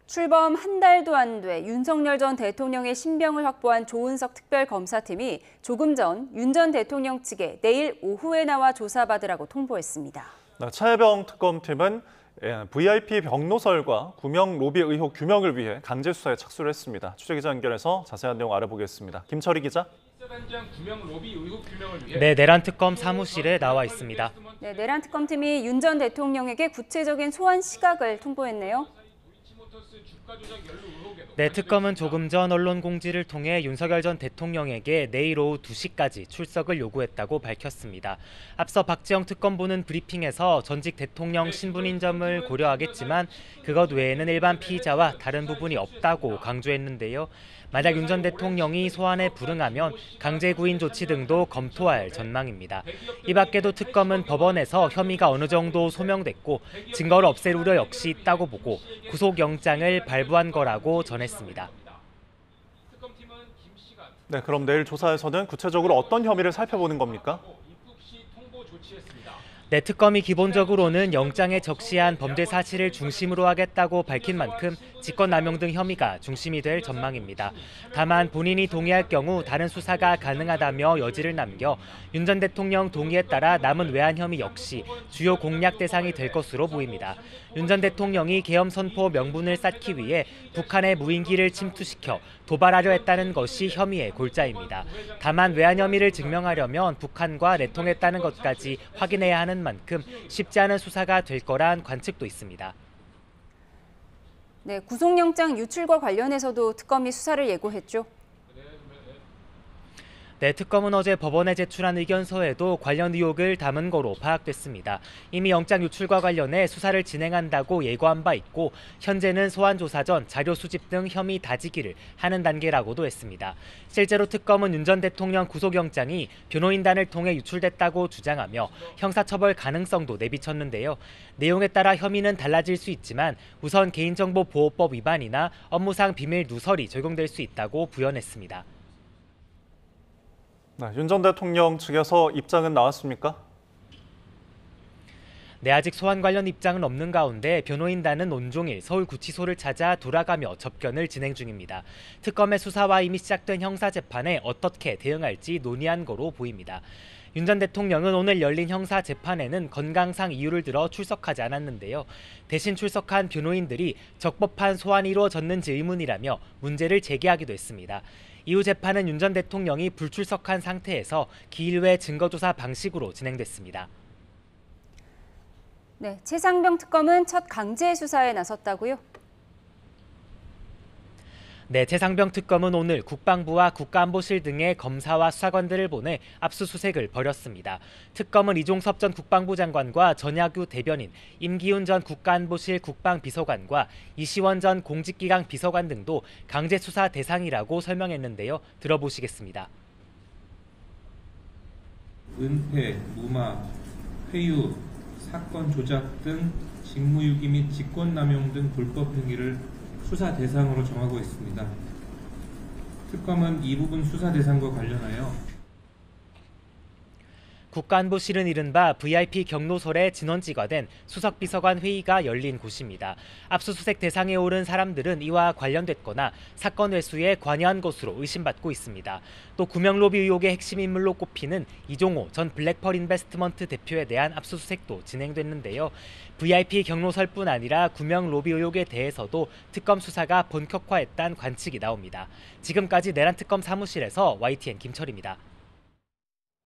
출범 한 달도 안 돼 윤석열 전 대통령의 신병을 확보한 조은석 특별검사팀이 조금 전 윤 전 대통령 측에 내일 오후에 나와 조사받으라고 통보했습니다. 차혜병 특검팀은 VIP 병노설과 구명 로비 의혹 규명을 위해 강제 수사에 착수를 했습니다. 취재기자 연결해서 자세한 내용 알아보겠습니다. 김철희 기자. 네, 내란 특검 사무실에 나와 있습니다. 네, 내란 특검팀이 윤 전 대통령에게 구체적인 소환 시각을 통보했네요. 네, 특검은 조금 전 언론 공지를 통해 윤석열 전 대통령에게 내일 오후 2시까지 출석을 요구했다고 밝혔습니다. 앞서 박지영 특검보는 브리핑에서 전직 대통령 신분인 점을 고려하겠지만 그것 외에는 일반 피의자와 다른 부분이 없다고 강조했는데요. 만약 윤 전 대통령이 소환에 불응하면 강제 구인 조치 등도 검토할 전망입니다. 이 밖에도 특검은 법원에서 혐의가 어느 정도 소명됐고 증거를 없앨 우려 역시 있다고 보고 구속영장을 발부한 거라고 전했습니다. 네, 그럼 내일 조사에서는 구체적으로 어떤 혐의를 살펴보는 겁니까? 네, 특검이 기본적으로는 영장에 적시한 범죄 사실을 중심으로 하겠다고 밝힌 만큼 직권남용 등 혐의가 중심이 될 전망입니다. 다만 본인이 동의할 경우 다른 수사가 가능하다며 여지를 남겨 윤 전 대통령 동의에 따라 남은 외환 혐의 역시 주요 공략 대상이 될 것으로 보입니다. 윤 전 대통령이 계엄 선포 명분을 쌓기 위해 북한의 무인기를 침투시켜 도발하려 했다는 것이 혐의의 골자입니다. 다만 외환 혐의를 증명하려면 북한과 내통했다는 것까지 확인해야 하는 만큼 쉽지 않은 수사가 될 거란 관측도 있습니다. 네, 구속영장 유출과 관련해서도 특검이 수사를 예고했죠. 네, 특검은 어제 법원에 제출한 의견서에도 관련 의혹을 담은 거로 파악됐습니다. 이미 영장 유출과 관련해 수사를 진행한다고 예고한 바 있고 현재는 소환 조사 전 자료 수집 등 혐의 다지기를 하는 단계라고도 했습니다. 실제로 특검은 윤 전 대통령 구속영장이 변호인단을 통해 유출됐다고 주장하며 형사처벌 가능성도 내비쳤는데요. 내용에 따라 혐의는 달라질 수 있지만 우선 개인정보보호법 위반이나 업무상 비밀 누설이 적용될 수 있다고 부연했습니다. 네, 윤 전 대통령 측에서 입장은 나왔습니까? 네, 아직 소환 관련 입장은 없는 가운데 변호인단은 온종일 서울구치소를 찾아 돌아가며 접견을 진행 중입니다. 특검의 수사와 이미 시작된 형사재판에 어떻게 대응할지 논의한 거로 보입니다. 윤 전 대통령은 오늘 열린 형사재판에는 건강상 이유를 들어 출석하지 않았는데요. 대신 출석한 변호인들이 적법한 소환이 이루어졌는지 의문이라며 문제를 제기하기도 했습니다. 이후 재판은 윤 전 대통령이 불출석한 상태에서 기일 외 증거조사 방식으로 진행됐습니다. 네, 최상병 특검은 첫 강제 수사에 나섰다고요? 네, 최상병 특검은 오늘 국방부와 국가안보실 등의 검사와 수사관들을 보내 압수수색을 벌였습니다. 특검은 이종섭 전 국방부 장관과 전야규 대변인, 임기훈 전 국가안보실 국방비서관과 이시원 전 공직기강 비서관 등도 강제 수사 대상이라고 설명했는데요. 들어보시겠습니다. 은폐, 무마, 회유, 사건 조작 등 직무유기 및 직권남용 등 불법 행위를 수사 대상으로 정하고 있습니다. 특검은 이 부분 수사 대상과 관련하여 국가안보실은 이른바 VIP 경로설의 진원지가 된 수석비서관 회의가 열린 곳입니다. 압수수색 대상에 오른 사람들은 이와 관련됐거나 사건 회수에 관여한 것으로 의심받고 있습니다. 또 구명로비 의혹의 핵심 인물로 꼽히는 이종호 전 블랙펄 인베스트먼트 대표에 대한 압수수색도 진행됐는데요. VIP 경로설뿐 아니라 구명로비 의혹에 대해서도 특검 수사가 본격화했다는 관측이 나옵니다. 지금까지 내란 특검 사무실에서 YTN 김철입니다.